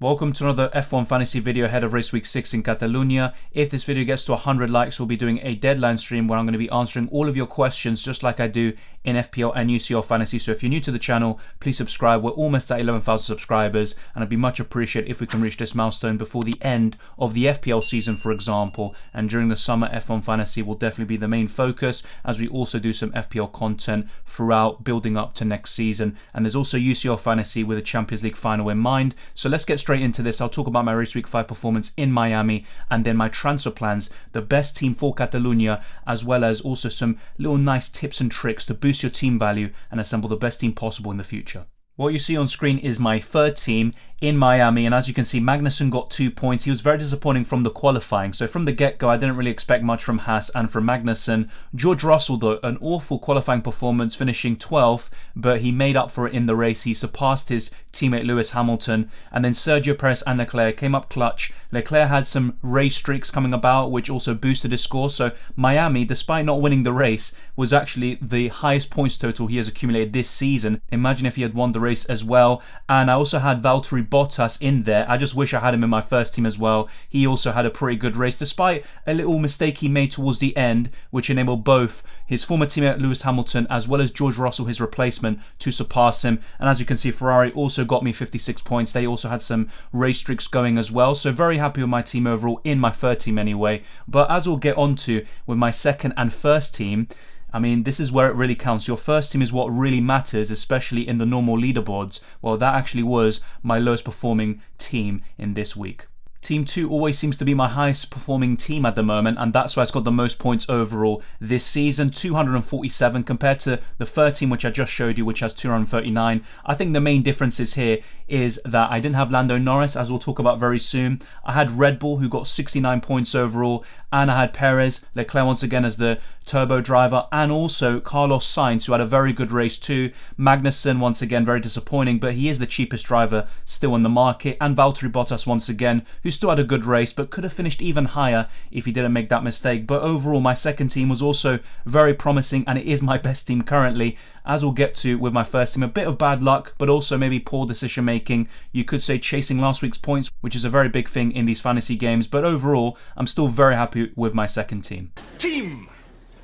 Welcome to another F1 fantasy video ahead of Race Week 6 in Catalunya. If this video gets to 100 likes, we'll be doing a deadline stream where I'm going to be answering all of your questions just like I do in FPL and UCL fantasy. So if you're new to the channel, please subscribe. We're almost at 11,000 subscribers and it'd be much appreciated if we can reach this milestone before the end of the FPL season, for example. And during the summer, F1 fantasy will definitely be the main focus as we also do some FPL content throughout building up to next season. And there's also UCL fantasy with a Champions League final in mind. So let's get straight into this. I'll talk about my Race Week 5 performance in Miami and then my transfer plans, the best team for Catalunya, as well as also some little nice tips and tricks to boost your team value and assemble the best team possible in the future. What you see on screen is my third team in Miami, and as you can see, Magnussen got 2 points. He was very disappointing from the qualifying, so from the get-go I didn't really expect much from Haas and from Magnussen. George Russell though, an awful qualifying performance, finishing 12th, but he made up for it in the race. He surpassed his teammate Lewis Hamilton, and then Sergio Perez and Leclerc came up clutch. Leclerc had some race streaks coming about which also boosted his score, so Miami, despite not winning the race, was actually the highest points total he has accumulated this season. Imagine if he had won the race as well. And I also had Valtteri Bottas in there. I just wish I had him in my first team as well. He also had a pretty good race despite a little mistake he made towards the end, which enabled both his former teammate Lewis Hamilton as well as George Russell, his replacement, to surpass him. And as you can see, Ferrari also got me 56 points. They also had some race streaks going as well, so very happy with my team overall, in my third team anyway. But as we'll get onto with my second and first team, I mean, this is where it really counts. Your first team is what really matters, especially in the normal leaderboards. Well, that actually was my lowest performing team in this week. Team 2 always seems to be my highest performing team at the moment, and that's why it's got the most points overall this season, 247 compared to the third team which I just showed you, which has 239. I think the main differences here is that I didn't have Lando Norris, as we'll talk about very soon. I had Red Bull, who got 69 points overall, and I had Perez, Leclerc once again as the turbo driver, and also Carlos Sainz, who had a very good race too. Magnussen once again very disappointing, but he is the cheapest driver still in the market, and Valtteri Bottas once again, who still had a good race but could have finished even higher if he didn't make that mistake. But overall, my second team was also very promising, and it is my best team currently. As we'll get to with my first team, a bit of bad luck, but also maybe poor decision making. You could say chasing last week's points, which is a very big thing in these fantasy games. But overall, I'm still very happy with my second team. Team.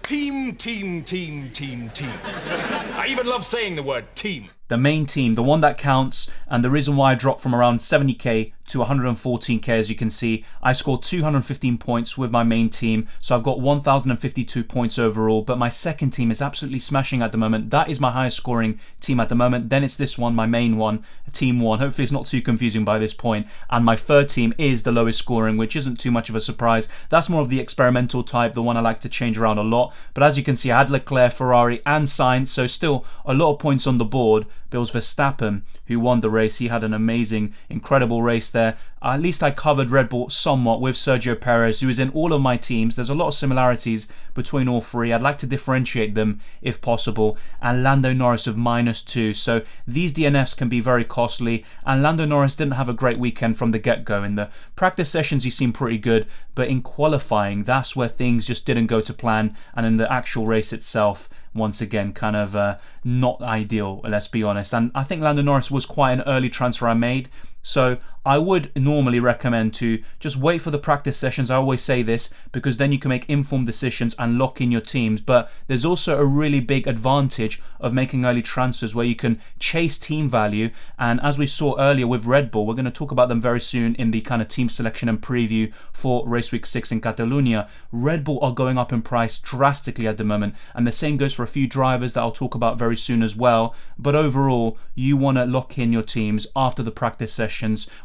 I even love saying the word team. The main team, the one that counts, and the reason why I dropped from around 70k to 114k, as you can see, I scored 215 points with my main team, so I've got 1052 points overall. But my second team is absolutely smashing at the moment. That is my highest scoring team at the moment. Then it's this one, my main one, team 1. Hopefully it's not too confusing by this point. And my third team is the lowest scoring, which isn't too much of a surprise. That's more of the experimental type, the one I like to change around a lot. But as you can see, I had Leclerc, Ferrari and Sainz, so still a lot of points on the board. But it was Verstappen who won the race. He had an amazing, incredible race there. At least I covered Red Bull somewhat with Sergio Perez, who is in all of my teams. There's a lot of similarities between all three. I'd like to differentiate them if possible. And Lando Norris of -2. So these DNFs can be very costly. And Lando Norris didn't have a great weekend from the get-go. In the practice sessions, he seemed pretty good. But in qualifying, that's where things just didn't go to plan. And in the actual race itself, once again, kind of not ideal, let's be honest. And I think Lando Norris was quite an early transfer I made. So I would normally recommend to just wait for the practice sessions. I always say this because then you can make informed decisions and lock in your teams. But there's also a really big advantage of making early transfers where you can chase team value. And as we saw earlier with Red Bull, we're going to talk about them very soon in the kind of team selection and preview for Race Week 6 in Catalunya. Red Bull are going up in price drastically at the moment. And the same goes for a few drivers that I'll talk about very soon as well. But overall, you want to lock in your teams after the practice session,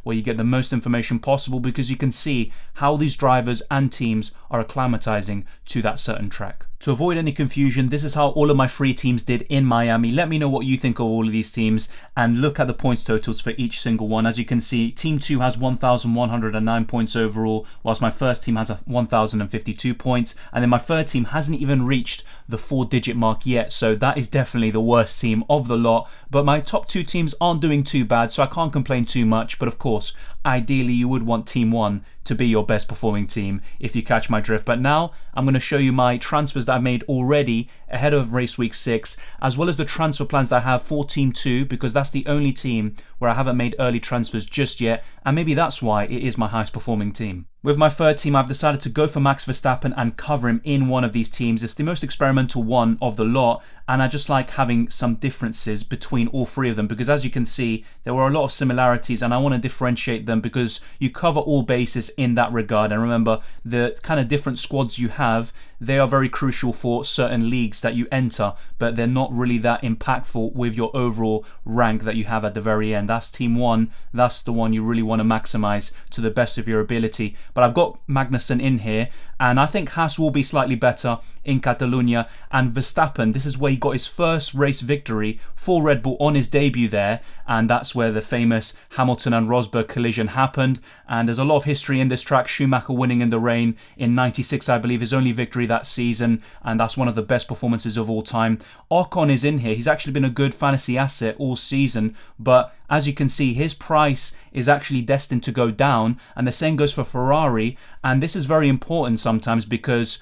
where you get the most information possible because you can see how these drivers and teams are acclimatizing to that certain track. To avoid any confusion, this is how all of my three teams did in Miami. Let me know what you think of all of these teams and look at the points totals for each single one. As you can see, Team 2 has 1,109 points overall, whilst my first team has 1,052 points. And then my third team hasn't even reached the 4-digit mark yet, so that is definitely the worst team of the lot. But my top two teams aren't doing too bad, so I can't complain too much. But of course, ideally you would want Team 1 to be your best performing team, if you catch my drift. But now I'm going to show you my transfers that I've made already ahead of race week 6, as well as the transfer plans that I have for Team 2, because that's the only team where I haven't made early transfers just yet, and maybe that's why it is my highest performing team. With my third team, I've decided to go for Max Verstappen and cover him in one of these teams. It's the most experimental one of the lot, and I just like having some differences between all three of them, because as you can see, there were a lot of similarities, and I want to differentiate them because you cover all bases in that regard. And remember, the kind of different squads you have, they are very crucial for certain leagues that you enter, but they're not really that impactful with your overall rank that you have at the very end. That's Team 1, that's the one you really want to maximize to the best of your ability. But I've got Magnussen in here, and I think Haas will be slightly better in Catalunya. And Verstappen, this is where he got his first race victory for Red Bull on his debut there, and that's where the famous Hamilton and Rosberg collision happened. And there's a lot of history in this track. Schumacher winning in the rain in '96, I believe, his only victory that season, and that's one of the best performances of all time. Ocon is in here. He's actually been a good fantasy asset all season, but as you can see, his price is actually destined to go down, and the same goes for Ferrari. And this is very important sometimes, because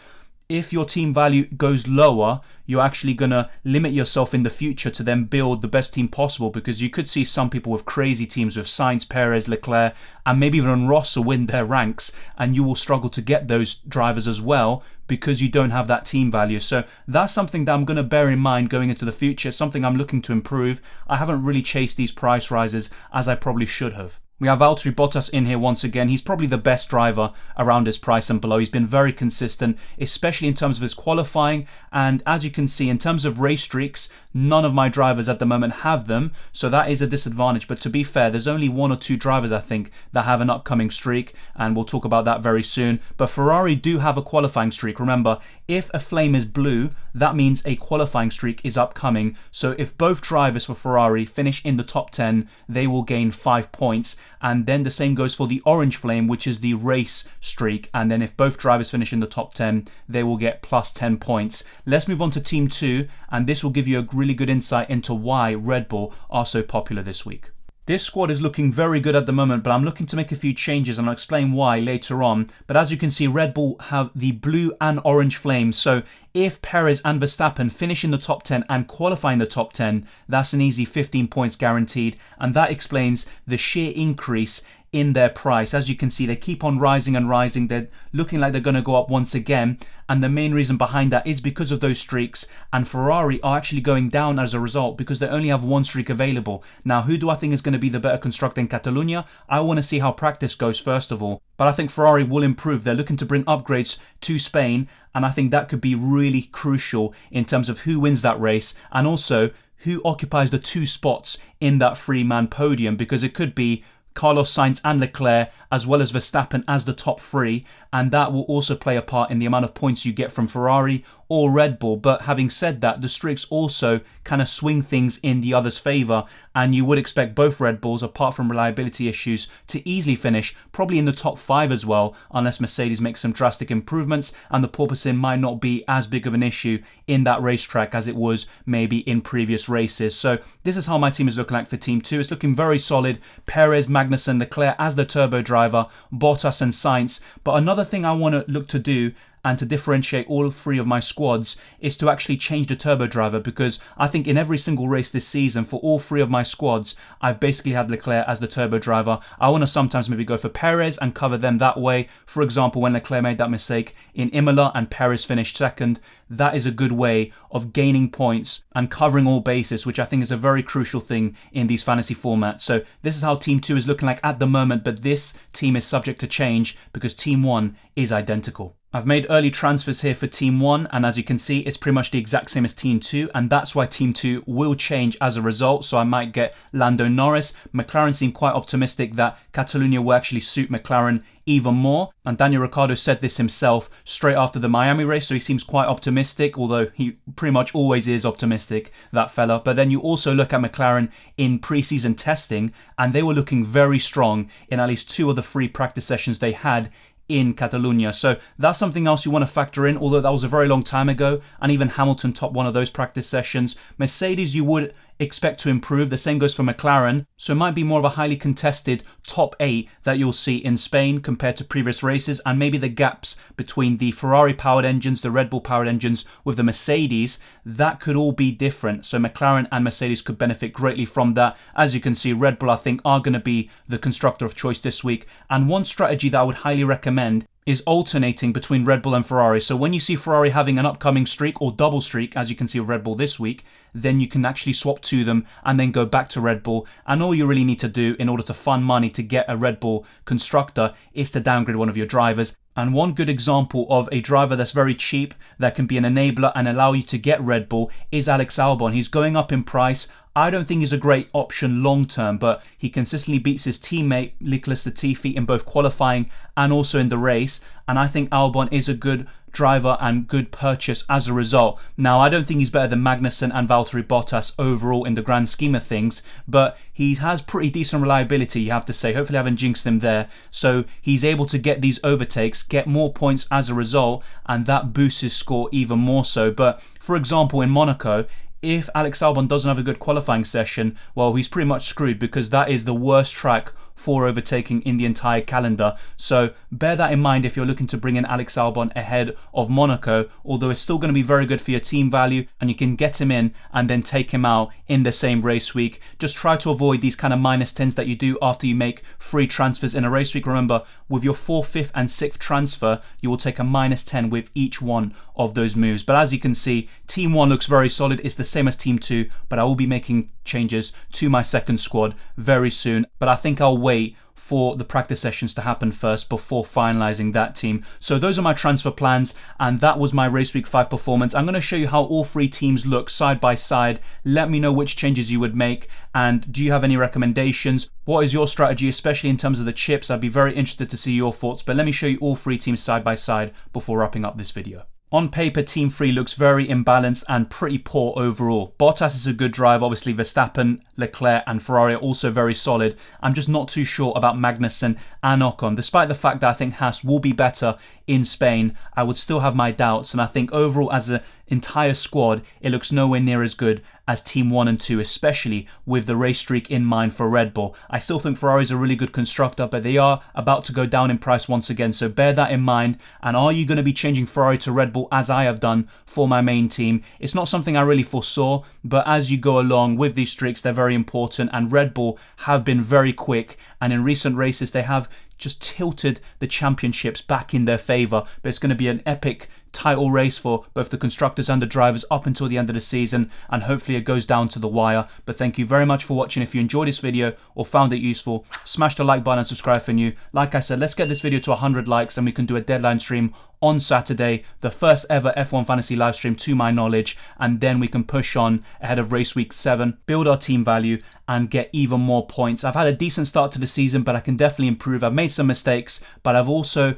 if your team value goes lower, you're actually going to limit yourself in the future to then build the best team possible, because you could see some people with crazy teams with Sainz, Perez, Leclerc, and maybe even Russell win their ranks, and you will struggle to get those drivers as well because you don't have that team value. So that's something that I'm going to bear in mind going into the future, something I'm looking to improve. I haven't really chased these price rises as I probably should have. We have Valtteri Bottas in here once again. He's probably the best driver around his price and below. He's been very consistent, especially in terms of his qualifying. And as you can see, in terms of race streaks, none of my drivers at the moment have them. So that is a disadvantage. But to be fair, there's only 1 or 2 drivers, I think, that have an upcoming streak. And we'll talk about that very soon. But Ferrari do have a qualifying streak. Remember, if a flame is blue, that means a qualifying streak is upcoming. So if both drivers for Ferrari finish in the top 10, they will gain 5 points. And then the same goes for the orange flame, which is the race streak. And then if both drivers finish in the top 10, they will get plus 10 points. Let's move on to Team 2, and this will give you a really good insight into why Red Bull are so popular this week. This squad is looking very good at the moment, but I'm looking to make a few changes, and I'll explain why later on. But as you can see, Red Bull have the blue and orange flames. So if Perez and Verstappen finish in the top 10 and qualify in the top 10, that's an easy 15 points guaranteed. And that explains the sheer increase in their price. As you can see, they keep on rising and rising. They're looking like they're going to go up once again. And the main reason behind that is because of those streaks. And Ferrari are actually going down as a result because they only have 1 streak available. Now, who do I think is going to be the better constructor in Catalunya? I want to see how practice goes first of all. But I think Ferrari will improve. They're looking to bring upgrades to Spain. And I think that could be really crucial in terms of who wins that race. And also who occupies the 2 spots in that 3-man podium. Because it could be Carlos Sainz and Leclerc, as well as Verstappen as the top 3, and that will also play a part in the amount of points you get from Ferrari or Red Bull. But having said that, the streaks also kind of swing things in the other's favour, and you would expect both Red Bulls, apart from reliability issues, to easily finish probably in the top 5 as well, unless Mercedes makes some drastic improvements and the porpoising might not be as big of an issue in that racetrack as it was maybe in previous races. So this is how my team is looking like for Team 2. It's looking very solid. Perez, Magnussen, Leclerc as the turbo driver, Bottas and Sainz. But another thing I want to look to do and to differentiate all 3 of my squads is to actually change the turbo driver, because I think in every single race this season for all 3 of my squads I've basically had Leclerc as the turbo driver. I want to sometimes maybe go for Perez and cover them that way. For example, when Leclerc made that mistake in Imola and Perez finished second, that is a good way of gaining points and covering all bases, which I think is a very crucial thing in these fantasy formats. So this is how Team 2 is looking like at the moment, but this team is subject to change because Team 1 is identical. I've made early transfers here for Team 1, and as you can see, it's pretty much the exact same as Team 2, and that's why Team 2 will change as a result. So I might get Lando Norris. McLaren seem quite optimistic that Catalunya will actually suit McLaren even more, and Daniel Ricciardo said this himself straight after the Miami race, so he seems quite optimistic, although he pretty much always is optimistic, that fella. But then you also look at McLaren in pre-season testing, and they were looking very strong in at least 2 of the 3 practice sessions they had in Catalunya. So that's something else you want to factor in, although that was a very long time ago, and even Hamilton topped one of those practice sessions. Mercedes you would expect to improve. The same goes for McLaren. So it might be more of a highly contested top 8 that you'll see in Spain compared to previous races, and maybe the gaps between the Ferrari powered engines, the Red Bull powered engines with the Mercedes, that could all be different. So McLaren and Mercedes could benefit greatly from that. As you can see, Red Bull I think are going to be the constructor of choice this week. And one strategy that I would highly recommend is alternating between Red Bull and Ferrari. So when you see Ferrari having an upcoming streak or double streak, as you can see with Red Bull this week, then you can actually swap to them and then go back to Red Bull. And all you really need to do in order to fund money to get a Red Bull constructor is to downgrade one of your drivers. And one good example of a driver that's very cheap that can be an enabler and allow you to get Red Bull is Alex Albon. He's going up in price. I don't think he's a great option long term, but he consistently beats his teammate Nicholas Latifi in both qualifying and also in the race. And I think Albon is a good driver and good purchase as a result. Now, I don't think he's better than Magnussen and Valtteri Bottas overall in the grand scheme of things, but he has pretty decent reliability, you have to say. Hopefully I haven't jinxed him there. So he's able to get these overtakes, get more points as a result, and that boosts his score even more so. But for example, in Monaco, if Alex Albon doesn't have a good qualifying session, well, he's pretty much screwed because that is the worst track for overtaking in the entire calendar. So bear that in mind if you're looking to bring in Alex Albon ahead of Monaco, although it's still going to be very good for your team value and you can get him in and then take him out in the same race week. Just try to avoid these kind of -10s that you do after you make free transfers in a race week. Remember, with your 4th, 5th and 6th transfer, you will take a -10 with each one of those moves. But as you can see, Team 1 looks very solid. It's the same as Team 2, but I will be making changes to my second squad very soon. But I think I'll wait for the practice sessions to happen first before finalizing that team. So those are my transfer plans, and that was my Race Week 5 performance. I'm going to show you how all 3 teams look side by side. Let me know which changes you would make, and do you have any recommendations? What is your strategy, especially in terms of the chips? I'd be very interested to see your thoughts, but let me show you all 3 teams side by side before wrapping up this video. On paper, Team 3 looks very imbalanced and pretty poor overall. Bottas is a good driver. Obviously, Verstappen, Leclerc and Ferrari are also very solid. I'm just not too sure about Magnussen and Ocon. Despite the fact that I think Haas will be better in Spain, I would still have my doubts. And I think overall, as an entire squad, it looks nowhere near as good as Team 1 and 2, especially with the race streak in mind for Red Bull. I still think Ferrari is a really good constructor, but they are about to go down in price once again, so bear that in mind. And are you going to be changing Ferrari to Red Bull as I have done for my main team? It's not something I really foresaw, but as you go along with these streaks, they're very important, and Red Bull have been very quick, and in recent races they have just tilted the championships back in their favour. But it's going to be an epic title race for both the constructors and the drivers up until the end of the season, and hopefully it goes down to the wire. But thank you very much for watching. If you enjoyed this video or found it useful, smash the like button and subscribe if you're new. Like I said, let's get this video to 100 likes and we can do a deadline stream on Saturday, the first ever F1 Fantasy live stream to my knowledge, and then we can push on ahead of Race Week 7, build our team value and get even more points. I've had a decent start to the season, but I can definitely improve. I've made some mistakes, but I've also,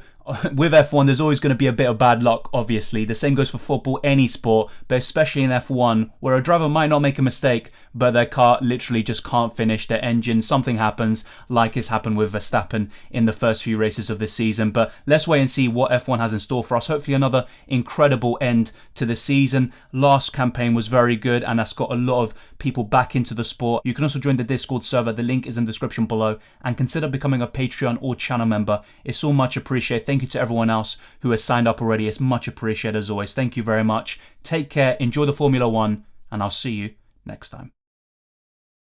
with F1, there's always going to be a bit of bad luck, obviously. The same goes for football, any sport, but especially in F1, where a driver might not make a mistake, but their car literally just can't finish, their engine, something happens, like it's happened with Verstappen in the first few races of this season. But let's wait and see what F1 has in store for us. Hopefully another incredible end to the season. Last campaign was very good, and that's got a lot of people back into the sport. You can also join the Discord server. The link is in the description below, and consider becoming a Patreon or channel member. It's all much appreciated. Thank you to everyone else who has signed up already. It's much appreciated as always. Thank you very much. Take care, enjoy the Formula 1, and I'll see you next time.